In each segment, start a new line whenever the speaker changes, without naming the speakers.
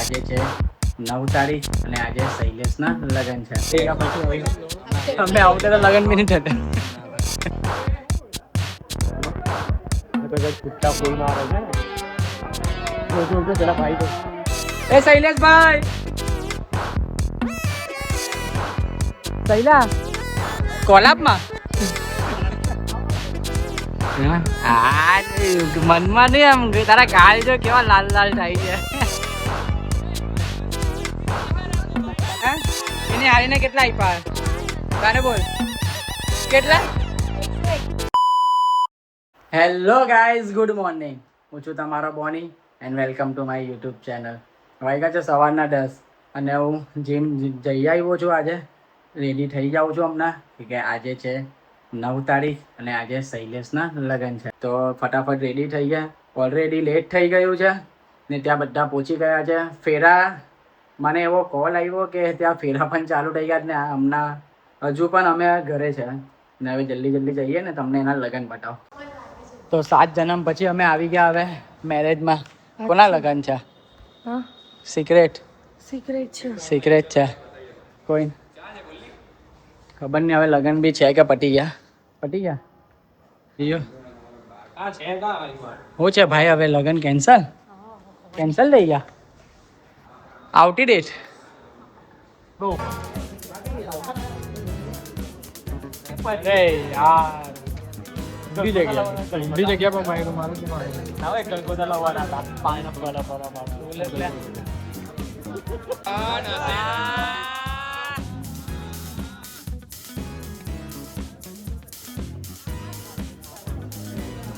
આજે છે 9 તારીખ અને આજે શૈલેષના લગ્ન છે. અમે આવતા તો લગ્ન બી નહીં થતા. છૂટા ફૂલ મારે છે. પેલા ભાઈ તો એ શૈલેષભાઈ શૈલા કોલાબમાં મનમાં નહીં આમ તારા ગાળ જો કેવા લાલ લાલ થાય છે. એને હારીને કેટલા આપ્યા તારે બોલ કેટલા? Hello guys, good morning. હું છું તમારો Boney and welcome to my YouTube channel. વાગ્યા છે સવારના 10 અને હું જીમ જઈ આવ્યો છું. આજે રેડી થઈ જાઉં છું હમણાં કે આજે છે 9 તારીખ અને આજે શૈલેષના લગ્ન છે. તો ફટાફટ રેડી થઈ ગયા. ઓલરેડી લેટ થઈ ગયું છે ને ત્યાં બધા પહોંચી ગયા છે. ફેરા મને એવો કોલ આવ્યો કે ત્યાં ફેરા પણ ચાલુ થઈ ગયા ને હમણાં હજુ પણ અમે ઘરે છે ને હવે જલ્દી જઈએ ને તમને એના લગ્ન બતાવો. તો 7 જન્મ પછી અમે આવી ગયા હવે મેરેજમાં. કોના લગ્ન છે? સિક્રેટ છે. કોઈ ખબર નહીં હવે લગ્ન બી છે કે પટી ગયા શું છે ભાઈ? હવે લગ્ન કેન્સલ થઈ ગયા. આવતી ડેટ ઊંધી જગ્યા પર મારું હવે ગલગોટા લાવવાના હતા. પાણી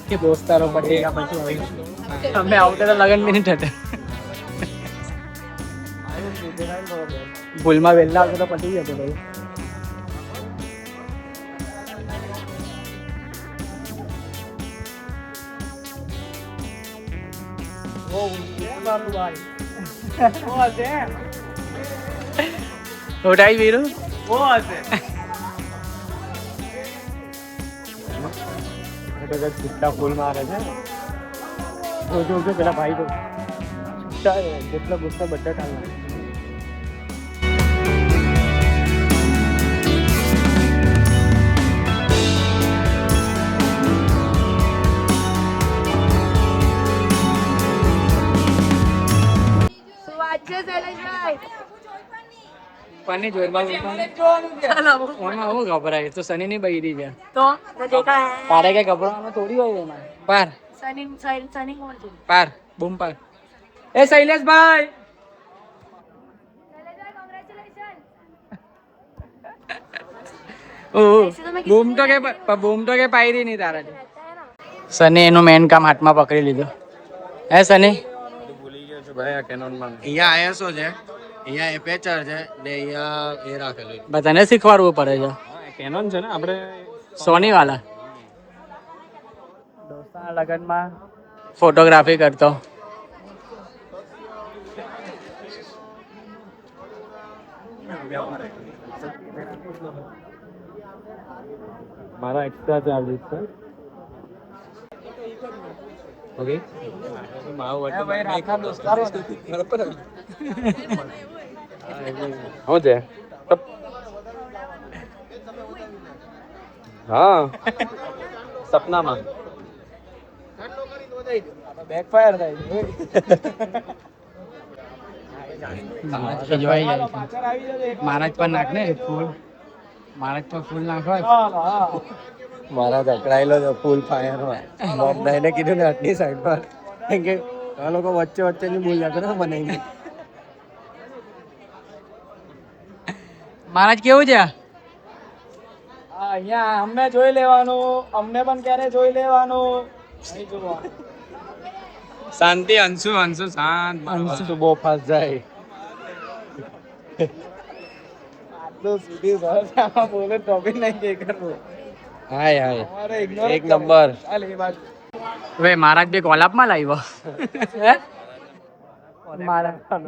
કે દોસ્તારો પડી ગયા પછી અમે આવતા તો લગન બી નહીં થતા. ભૂલમાં વહેલા આવતો તો પતી જતો ભાઈ. ઉઠાઈ વીરું છૂટા ફૂલ મારે છે. પેલા ભાઈ તો જેટલા ગુસ્સા બધા ટાળે. પાણી જોરમાં હું ગભરાય તો સની ની બૈરી છે તો તારે કઈ ગભરાવાનું થોડી હોય એમાં. પાર બૂમ પાર. એ શૈલેષભાઈ બૂમ તો કે પાયરી નહીં તારાથી. સની એનું મેન કામ હાથમાં પકડી લીધું. હે સની
અહીંયા ISO છે, અહીંયા એપેચર છે ને અહીંયા એ રાખેલું.
બધાને શીખવાડવું પડે છે.
કેનોન છે ને આપણે
સોની વાલા. દોસ્તાના લગનમાં ફોટોગ્રાફી કરતો.
મારા એક્સ્ટ્રા ચાર્જીસ છે. ઓકે શું છે? હા સપનામાં
બેકફાયર થાય. મહારાજ પર નાખ ને ફૂલ. મહારાજ પર ફૂલ નાખવા.
મારા અકળાયેલો છે ફૂલ ફાયર માં. એને કીધું ને આટલી સાઈડ પર કે આ લોકો વચ્ચે ની બોલ્યા કરે મને.
મહારાજ કેવું છે? અહીંયા અમને જોઈ લેવાનું, અમને પણ ક્યારે જોઈ લેવાનું.
શાંતિ અંશુ શાંત. અંશુ બહુ ફાસ્ટ જાય.
બોલે તો બી નહીં કે કરવું.
હાય એક નંબર.
હવે મહારાજ બી કોલાપમાં લાવ્યો.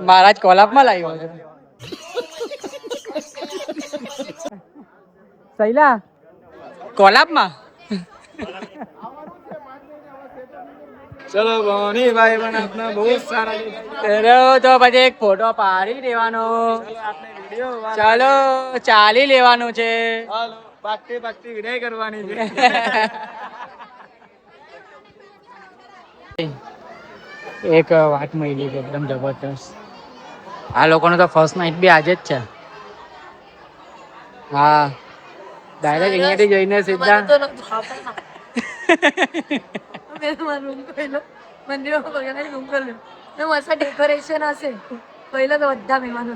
મહારાજ કોલાપમાં લાવ્યો છે. શૈલા કોલાપમાં
ચલો બોની ભાઈ પણ આપના બહુ સારા
તો પછી એક ફોટો પાડી દેવાનો.
આપણે વિડિયો
ચાલો ચાલી લેવાનું છે.
હાલો પાકતી વિદાય કરવાની છે.
એક વાત મળી છે એકદમ જબરદસ્ત. આ લોકોનો તો ફર્સ્ટ નાઇટ બી આજે જ છે. હા ડાયરેક્ટ અહીંયાથી જઈને સીધા
डेकोरेशन असेल पहिलं तर બધા મહેમાનો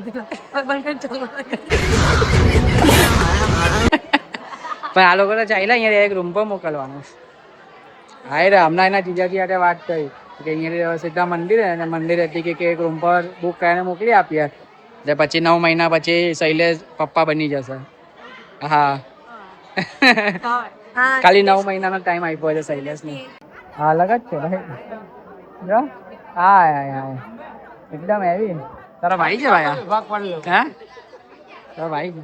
પણ આ લોકો તો ચાલ્યા અહીંયા એક રૂમ પર મોકલવાનું. હા રે હમણાં એના જીજાજી સાથે વાત કરી કે અહીંયા સીધા મંદિર અને મંદિર હતી કે એક રૂમ પર બુક કરીને મોકલી આપીએ એટલે પછી 9 મહિના પછી શૈલેષ પપ્પા બની જશે. હા ખાલી 9 મહિનાનો ટાઈમ આપ્યો છે શૈલેષને. હા અલગ જ છે ભાઈ. જો હા એકદમ હેવી. તારા ભાઈ છે ભાઈ? હે તારા ભાઈ છે?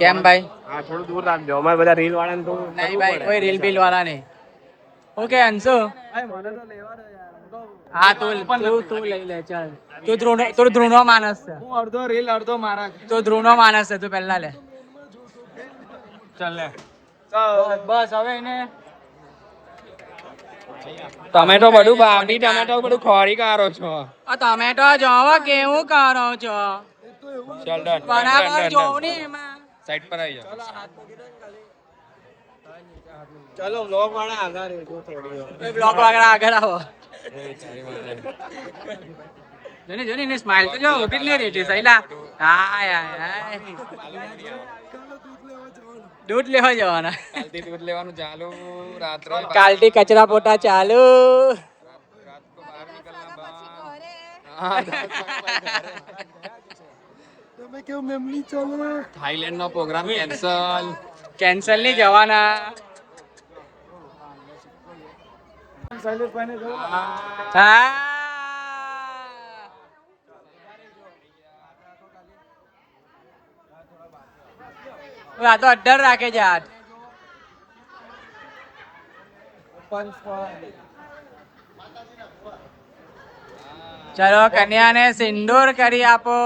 કેમ ભાઈ?
હા થોડું દૂર રાખજો અમારે બધા રીલ વાળાને તો
નહીં ભાઈ કોઈ રીલ બિલ વાળા નહીં. ઓકે અંશુ હા તું લઈ લે ચાલ. તું ધ્રુવનો માણસ છે.
હું અડધો રીલ અડધો મારા.
તું ધ્રુવનો માણસ છે તું પહેલા લે.
ચાલ લે
બસ હવે એને
ટમેટો બધું બાવડી ટમેટો બધું ખોરી કાઢો છો.
આ ટમેટો જોવો કેવું કરો છો.
ચાલ ડન
બરાબર જોવું ને એમાં.
સાઈડ પર આવી જાઓ. ચલો વ્લોગ વાળા આગળ રહેજો થોડી.
બ્લોગ વગેરે આગળ આવો. જોને એને સ્માઈલ તો જો ઉભી જ નહીં રહેતી સૈલા. હાય દૂધ લેવા જવાના.
કાલથી દૂધ લેવાનું ચાલુ રાત્રે
કાલથી કચરા પોતા ચાલુ.
થાઈલેન્ડ નો પ્રોગ્રામ
કેન્સલ નહીં જવાના. હા આ તો 18 રાખે છે હાથ. ચલો કન્યાને સિંદૂર કરી આપો.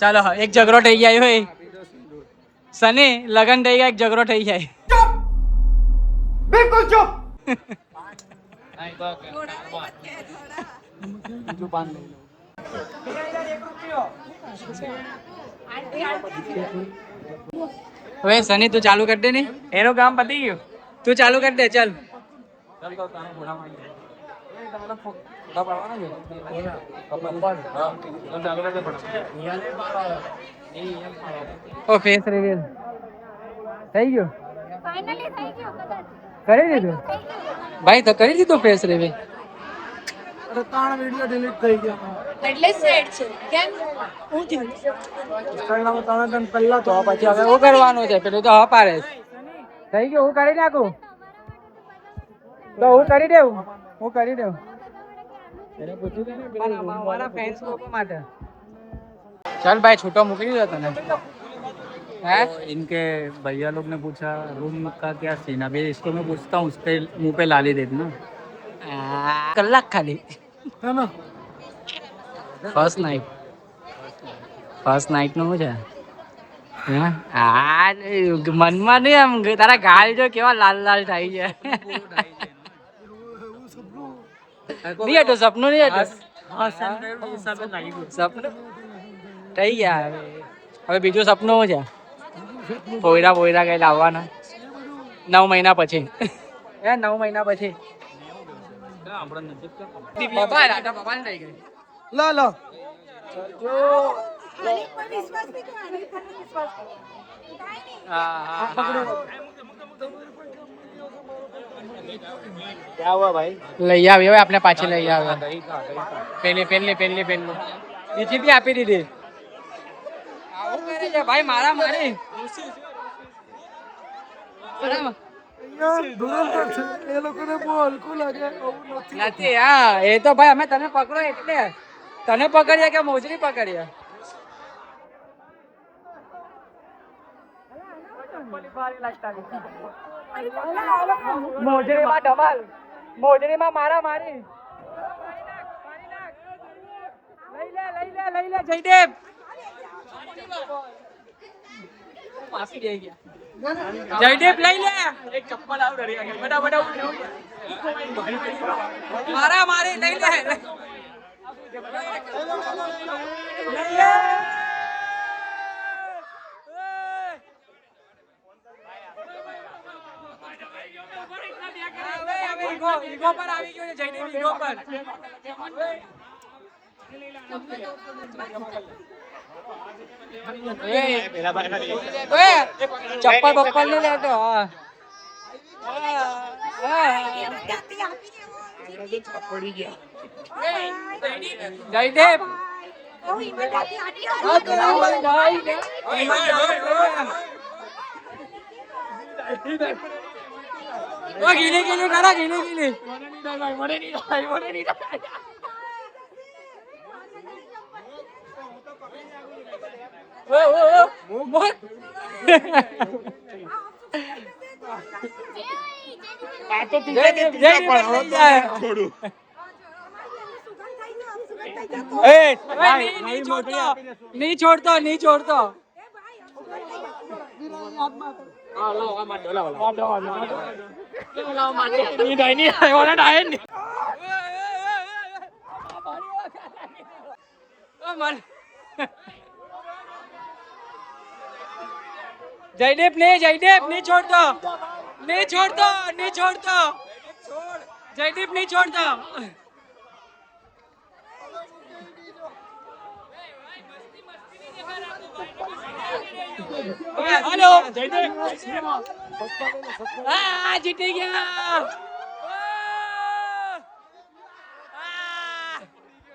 ચાલો એક ઝઘડો થઈ જાય હોય સની લગન થઈ ગયા એક ઝઘડો થઈ જાય. બિલકુલ ચૂપ. હવે સની તું ચાલુ કરી દે ને.
એનું કામ પતી ગયું.
તું ચાલુ કરી દે ચાલ. ઓ ફેસ રિવીલ થઈ ગયું.
ફાઇનલી થઈ ગયો કદાચ
કરી દીધું ભાઈ તો કરી દીધું ફેસ રિવીલ.
એટલે સેટ છે કેમ હું થયું
તો પછી હવે શું કરવાનું છે? પેલું તો હપારે થઈ ગયું. હું કરી નાખું તો હું કરી દઉં. એને પૂછી દે ને મારા ફેન્સ લોકો માટે. चल भाई छोटा मुकली जाता ना है।
इनके भैया लोग ने पूछा रूम का क्या सीन। अभी इसको मैं पूछता हूँ, उसके मुंह पे लाली दे देना।
कलाक खाली
है ना।
फर्स्ट नाइट નું શું છે? હા આ મનમાં નહીં આમ તારા ગાલ જો કેવા લાલ લાલ થાય છે. નહીં હતું સપનું નહીં હતું. સપનું થઈ ગયા. હવે બીજું સપનું શું છે? પોયરા પોયરા કઈ લાવવાના 9 મહિના પછી. 9 મહિના પછી પપ્પા રાજા પપ્પાને થઈ ગઈ.
લો લો क्या हुआ भाई?
લઈ આવી હવે આપણે પાછી લઈ આવ્યા. પેલી બીજી બી આપી દીધી. આવું કરે છે ભાઈ મારા મારી. નથી હા એ તો ભાઈ અમે તને પકડો એટલે તને પકડીએ કે મોજરી પકડીએ મોજરીમાં ધમાલ મોજરીમાં મારા મારી લઈ લે જયદેવ પાસી જઈ ગયા જયદેવ લઈ લે એક ચપ્પલ આવ ડરી બધા મારા મારી લઈ લે ઈગો પર આવી ગયો છે જયદેવ ઈગો પર ચપ્પલ બપ્પલ નહીં લેતો જયદેવ ગીલી ગીલી કરા ગીલી ગીલી नहीं छोड़ता जयदेव नहीं छोड़ता जयदेव नहीं छोड़ता हेलो जीती गया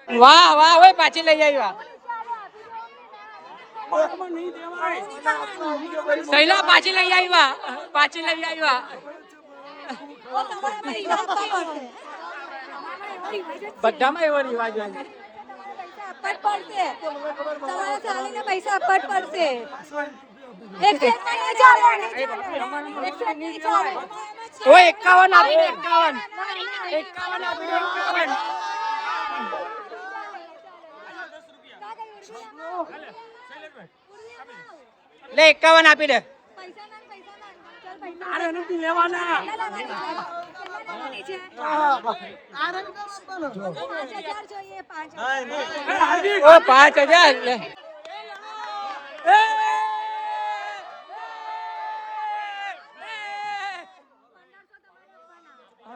वाह वाह भाई पाछी ले जाइए सैला पाछी लई आईवा બધામાં એવો રિવાજ હોય
અપટ પડશે તમારા ચાલીને પૈસા અપટ પડશે
ઓ 51 આપીને 51 આપીને 51 લે 51 આપી દે અરે નથી લેવાના ઓ 5000 લે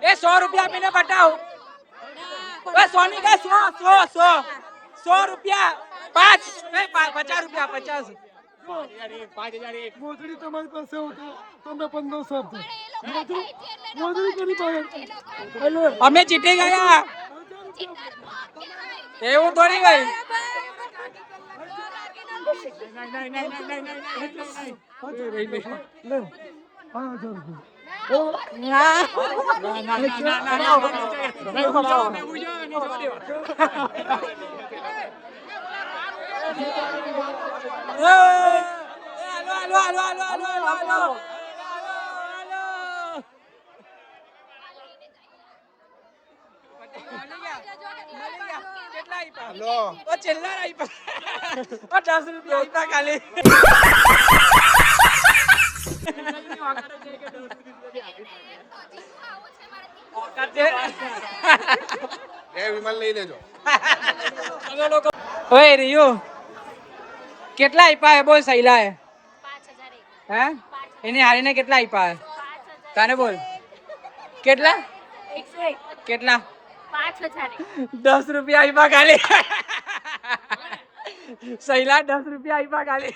ए 100 रुपया मैंने बताओ 100 का 100 रुपया 5 50 रुपया 50
મોજડી તમારી પાસે હોતો તમે 1500 આપો મોજડી કરી પાડે
અમે જીતી ગયા એવું થોડી ગઈ કેટલા આપ્યા બોલ સૈલા હે એને હારીને કેટલા આપ્યા તને બોલ કેટલા કેટલા 10 રૂપિયા આપ્યા ખાલી સૈલા 10 રૂપિયા આપ્યા ખાલી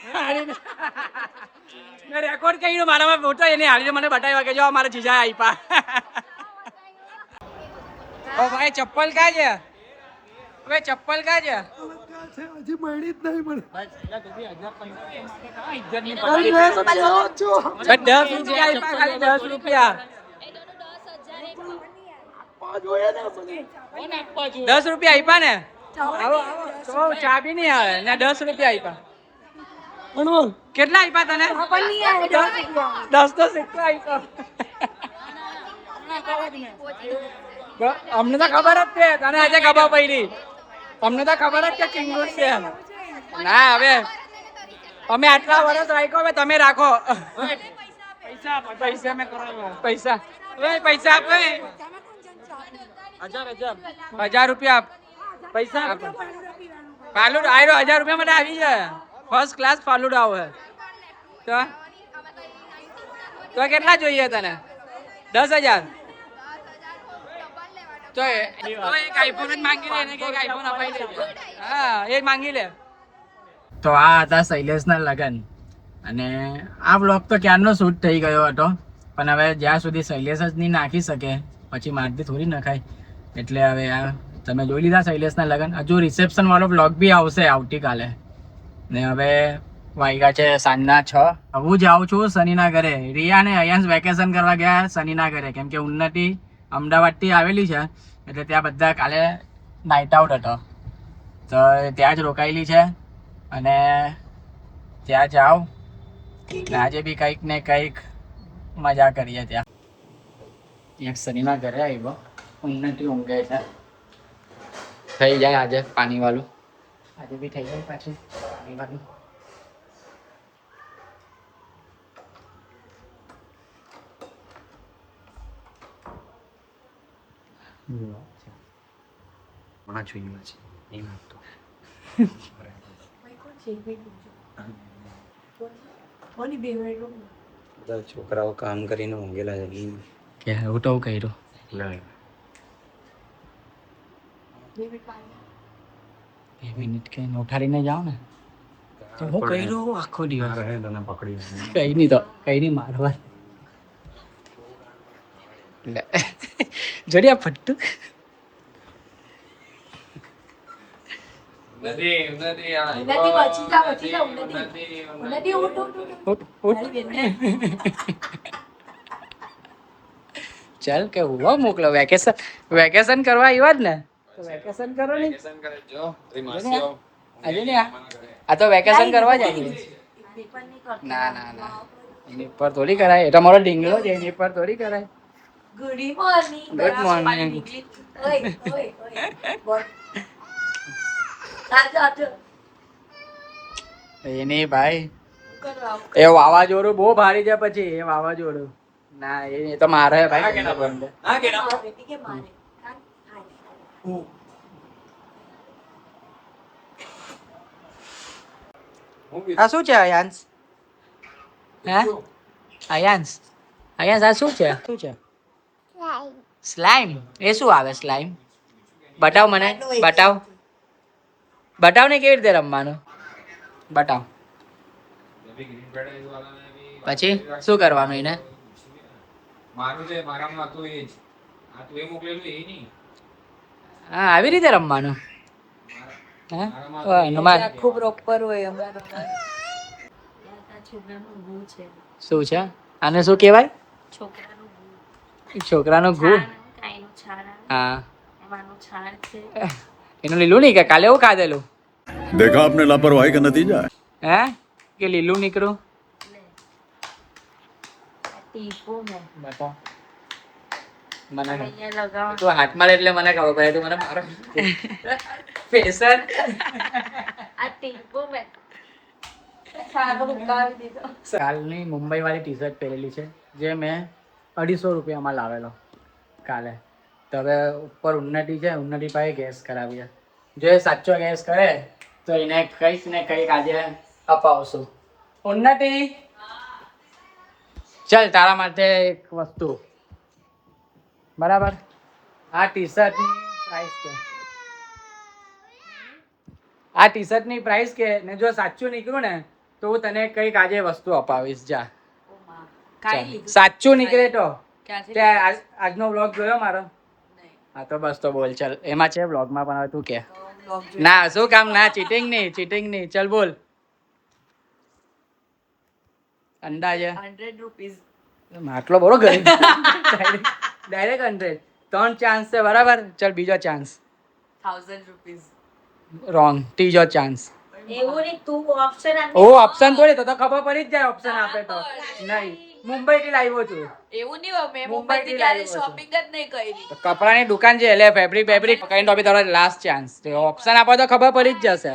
મેં રેકોર્ડ કર્યું મારામાં ફોટો એને હારીને મને બતાવ્યા કે જો મારા જીજા આપ્યા ઓ ભાઈ ચપ્પલ કા છે હવે ચપ્પલ કા છે
હજી મળી જ નહીં મને
10 રૂપિયા આપ્યા ખાલી 10 રૂપિયા 10 રૂપિયા આપ્યા ને આવો તો ચા બી નહીં આવે ને 10 રૂપિયા આપ્યા કેટલા આપ્યા તને 10 તો સિક્કો આપ્યો અમને તો ખબર જ છે તને આજે ખબર પડી અમને તો ખબર જ છે ચિંગુસ છે ના હવે અમે આટલા વર્ષ રાખ્યો હવે તમે રાખો પૈસા મેં પૈસા પૈસા આપ 1000 રૂપિયા આપ પૈસા આપ ફાલુડા આયરો 1000 રૂપિયા માટે આવી જાય ફર્સ્ટ ક્લાસ ફાલુડા આવે તો કેટલા જોઈએ તને 10,000 તો એક આઈફોન જ માંગી લે ને કે આઈફોન અપાઈ દે હા એક માંગી લે તો આ હતા શૈલેષના લગન અને આ બ્લોગ તો ક્યારનો શૂટ થઈ ગયો હતો પણ હવે જ્યાં સુધી શૈલેષ જ નહીં નાખી શકે પછી મારથી થોડી નખાય એટલે હવે આ તમે જોઈ લીધા શૈલેષના લગન હજુ રિસેપ્શન વાળો બ્લોગ બી આવશે આવતીકાલે ને હવે વાગ્યા છે સાંજના 6 હું જાઉં છું સનીના ઘરે રિયા ને અયાંશ વેકેશન કરવા ગયા સનીના ઘરે કેમ કે ઉન્નતિ અમદાવાદથી આવેલી છે એટલે ત્યાં બધા કાલે નાઇટ આઉટ હતો તો ત્યાં જ રોકાયેલી છે અને ત્યાં જાઓ ને આજે બી કંઈક ને કંઈક મજા કરીએ ત્યાં સનીના ઘરે આવ્યો ઉન્નતિ ઊંઘે છે થઈ જાય આજે પાણીવાળું આજે બી થઈ જાય પાછું પાણીવાળું
છોકરાઓ કામ કરીને ઊંઘેલા છે
કે હું તો કર્યું બે મિનિટ કઈ ઉઠાડીને જાઓ ને તો હું કર્યું આખો દિવસ
તને પકડી
કઈ નહીં તો કઈ નહીં મારવા જોડી આ ફટ્ટુ ચાલ કે હુવા મોકલો વેકેશન કરવા આવ્યા જ ને તો વેકેશન કરો ને આજે ને આ તો વેકેશન કરવા જાય ના ના ના એની પર થોડી કરાય એ તો મારો ઢીંગલો છે એની પર થોડી કરાય
ગુડ મોર્નિંગ
ગુડ મોર્નિંગ એની ભાઈ એ વાવાઝોડું બહુ ભારી છે પછી એ વાવાઝોડું ના એ તો મારે ભાઈ આ શું છે અયાંશ હે અયાંશ અયાંશ આ શું છે સ્લાઇમ એ શું આવે સ્લાઇમ બતાવ મને બતાવ બતાવ ને કેવી રીતે રમવાનું બતાવ પછી શું કરવાનું એને હા આવી રીતે રમવાનું
ખૂબ પ્રોપર હોય
શું છે આને શું કહેવાય છોકરાનો ગુ હા એનું લીલું નહીં કે કાલે એવું ખાધેલું
देखा आपने लापरवाही का नतीजा
હે કે લીલું નીકળું બતાવ મને તું હાથમાં લે એટલે મને ખબર પડે તું મને મારો ફેશન કાલની મુંબઈ વાળી ટી શર્ટ પહેરેલી છે જે મેં 250 રૂપિયામાં લાવેલો કાલે તો હવે ઉપર ઉન્નતિ છે ઉન્નતિ પાસે ગેસ કરાવીએ જો એ સાચો ગેસ કરે તો એને કંઈક ને કંઈક આજે અપાવશું ઉન્નતિ ચાલ તારા માટે એક વસ્તુ બરાબર આ ટી શર્ટની પ્રાઇસ કે આ ટી શર્ટની પ્રાઇસ કે ને જો સાચું નીકળ્યું ને તો હું તને કંઈક આજે વસ્તુ અપાવીશ જા સાચું નીકળે તો તે આજનો વ્લોગ જોયો મારો હા તો બસ તો બોલ ચાલ એમાં છે વ્લોગમાં પણ હવે તું કે ના શું કામ ના ચીટિંગ નહીં ચાલ બોલ અંદાજે
100 રૂપીસ
આટલો બરો ગરીબ ડાયરેક્ટ 100 3 ચાન્સ છે બરાબર. ચલ બીજો ચાન્સ.
1000 રૂપીસ.
રોંગ. ત્રીજો ચાન્સ.
એવું નહીં, તું ઓપ્શન આપ.
ઓ ઓપ્શન થોડી તો ખબર પડી જ જાય ઓપ્શન આપે તો. નહીં, મુંબઈ થી લાવ્યો છું.
એવું નહીં હોય, મેં
મુંબઈથી
મુંબઈથી ક્યારે
લાવ્યો છું.
શોપિંગ જ નહીં કરી.
તો કપડાની દુકાન છે એટલે ફેબ્રિક કઈ તો બી તારો લાસ્ટ ચાન્સ. ઓપ્શન આપો તો ખબર પડી જ જશે.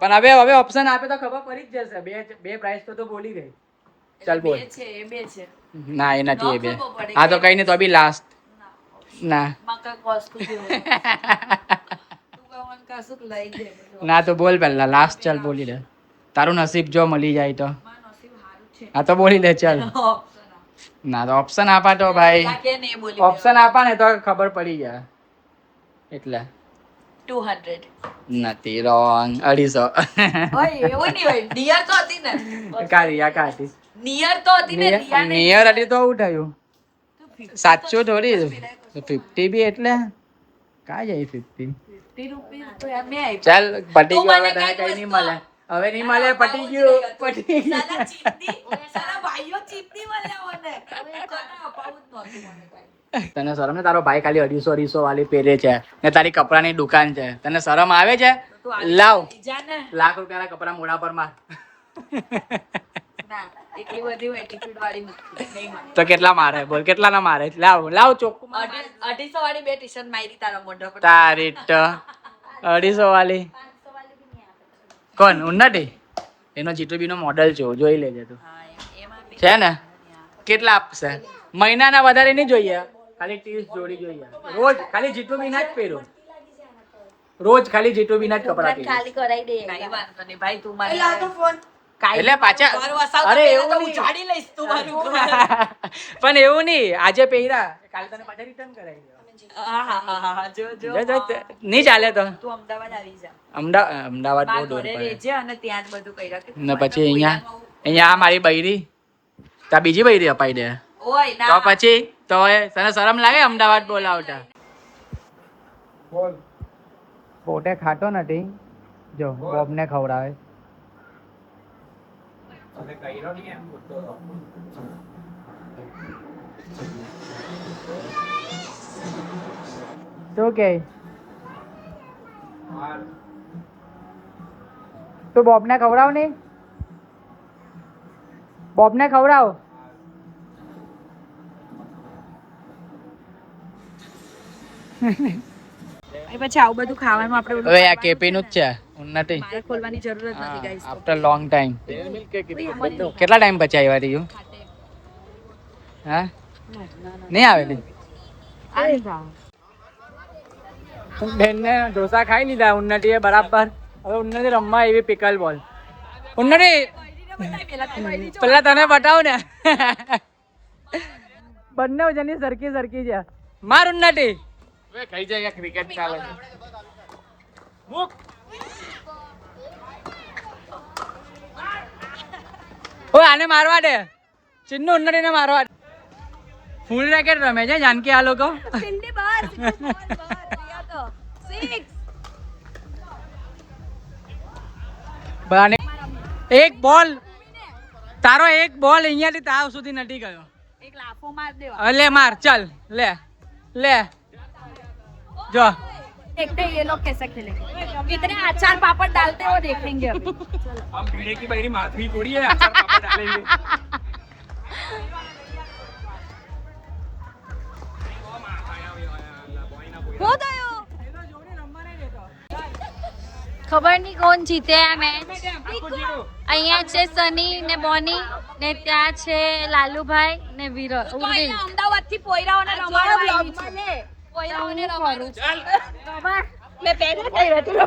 પણ હવે ઓપ્શન આપે તો ખબર પડી જ જશે. બે પ્રાઇસ તો બોલી ગઈ. ચાલ બોલ.
બે છે, એ બે છે.
ના એ નથી એ બે.
ખબર પડે
હા તો
કે
કઈ નહીં તો બી લાસ્ટ. ના
માં કંઈક વસ્તુ જેવું. તું કહેવાનું કશુંક લઈ દે.
ના તો બોલ પહેલા લાસ્ટ. ચાલ બોલી દે. તારું નસીબ જો મળી જાય તો.
મારું નસીબ સારું છે.
હા તો બોલી દે ચાલ.
Option આપ.
ના તો ઓપ્શન આપા તો ભાઈ.
કાકે નહીં બોલી
ઓપ્શન આપા ને તો ખબર પડી જાય એટલે.
200.
નથી. રોંગ. 250.
ઓય એવું નહીં હોય, નિયર તો હતી ને.
કાઢી
નિયર તો હતી ને, રિયા ને.
નિયર હતી તો હું થયું. સાચું થોડી 50 બી એટલે કા જાય 50.
50 રૂપીસ તો એમ મેં આપ્યું.
ચાલ પટી
તું
ગયું.
મને
હવે તને
કઈ
કઈ નહીં
વસ્તુ
મળે. હવે નહીં મળે. પટી ગયું. પટી ગયું.
સાલા ચીપની, સાલા ભાઈઓ ચીપની મળ્યા મને. હવે કોને અપાવું જ નહોતું મને કાંઈ.
તને શરમ ને? તારો ભાઈ ખાલી 250 વાળી પહેરે છે ને તારી કપડાની દુકાન છે. તને શરમ આવે છે?
તું આ
લાવ
લઈ જા ને.
લાખ રૂપિયાના કપડા મોઢા પર માર.
ના, એટલી બધી એટીટ્યુડ વાળી નથી. નહીં મારે.
તો કેટલા મારે બોલ? કેટલા ના મારે? લાવ ચોખ્ખું માર.
250 વાળી બે ટી-શર્ટ મારી તારા મોઢા પર.
તારી તો 250 વાળી કોણ? ઉન્નતિ. એનો જીટુબી નો મોડલ છે, જોઈ લેજે તું.
હા, એમાં બી.
છે ને? કેટલા આપશે? મહિનાના વધારે નહીં જોઈએ, ખાલી 30 જોડી જોઈએ. રોજ ખાલી જીટુબી ના જ પહેરો. રોજ ખાલી જીટુબી ના જ કપડા પહેરો.
ખાલી કરાઈ દે. કાંઈ વાંધો નહીં ભાઈ, તું મારી
એટલે પાછા
ઘર વસાવતા
અરે
પહેલા
એવું
તો
નહીં.
ઉજાડી લઈશ તું મારું ઘર.
પણ એવું નહીં, આજે પહેર્યા કાલે તને પાછા રિટર્ન કરાવી દેવા.
હા, જો
નહીં ચાલે તો
તું અમદાવાદ આવી જા.
અમદાવાદ બહુ
મારા
દૂર
ઘરે
પડે.
રહેજે અને ત્યાં જ બધું કર્યા કે
ને પછી અહીંયા આ મારી બૈરી ત્યાં બીજી બૈરી અપાઈ દે
ઓય
તો
ના
પછી તો તને શરમ લાગે અમદાવાદ બોલાવતા? પોતે ખાતો નથી, જો બોબને ખવડાવે. શું કે તું બોબને ખવડાવ નહીં? બોબને ખવડાવ.
પછી આવું બધું ખાવાનું આપણે
હવે આ કેપી નું જ છે ઉન્નતિ.
ખોલવાની જરૂર જ નથી ગાઈસ.
After long time. કેટલા ટાઈમ પછી આવ્યા રહ્યું? હા નહીં આવેલી? બેનને ઢોસા ખાઈ લીધા ઉન્નતિએ બરાબર. હવે ઉન્નતિ રમવા એવી પિકલ બોલ. ઉન્નતિ પેલા તને બતાવ ને. બંને જણની સરખી સરખી છે. માર ઉન્નતિ. ખાઈ જાય ક્રિકેટ ચાલે. ઓ આને મારવા દે. ચિન્નુ ઉન્નતિને મારવા દે. ફૂલ રેકેટ રમે છે જાનકી આ લોકો.
સિંધી બસ રિયા તો 6
બરાને એક બોલ તારો એક બોલ અહીંયાથી તાવ સુધી નથી ગયો.
એક લાફો માર દેવા.
હવે લે માર. ચાલ લે જો
देखते हैं ये लोग कैसे खेलेंगे कितने अचार पापड़ डालते हो देखेंगे अभी
हम भीड़े की बहरी माथवी थोड़ी है अचार पापड़ डालेंगे.
हो गयो ખબર નહીં કોણ જીતે આ મેચ. અહીંયા છે સની ને બોની ને ત્યાં છે લાલુભાઈ ને વિરલ ઉર્વિલ. અમદાવાદ થી પોયરાઓને રમાડવા આવી છે. પોયરાઓને રમાડું મેં પહેલા કહ્યું હતું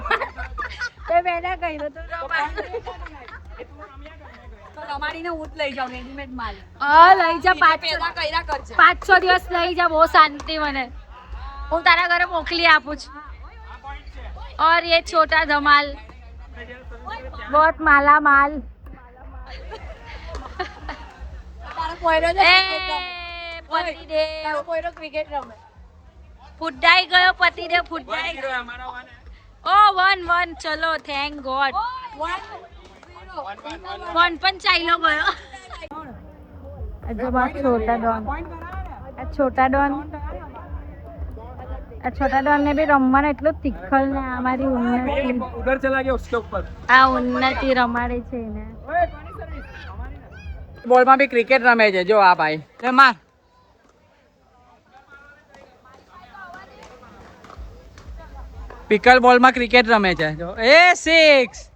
રમાડીને હું જ લઈ જાઉં રેડીમેડ માલ.
હા લઈ જા
પેલા કર્યા કરજે.
5-6 દિવસ લઈ જા બહુ શાંતિ મને. હું તારા ઘરે મોકલી આપું છું. और ये छोटा धमाल बहुत माला माल. ફૂટાઈ ગયો પતિદેવ ફૂટાઈ ગયો. ઓ 1-1 ચલો થેન્ક ગોડ. 1 પણ ચાલ્યો ગયો. छोटा डॉन આ છોટા ડોન ને બી રમવાનું એટલું તીખલ ને અમારી ઉન્નતિ
उधर चला गया उसके ऊपर
આ ઉન્નતિ રમાડે છે એને
બોલમાં બી ક્રિકેટ રમે છે જો આ ભાઈ લે માર પિકલ બોલમાં ક્રિકેટ રમે છે જો એ 6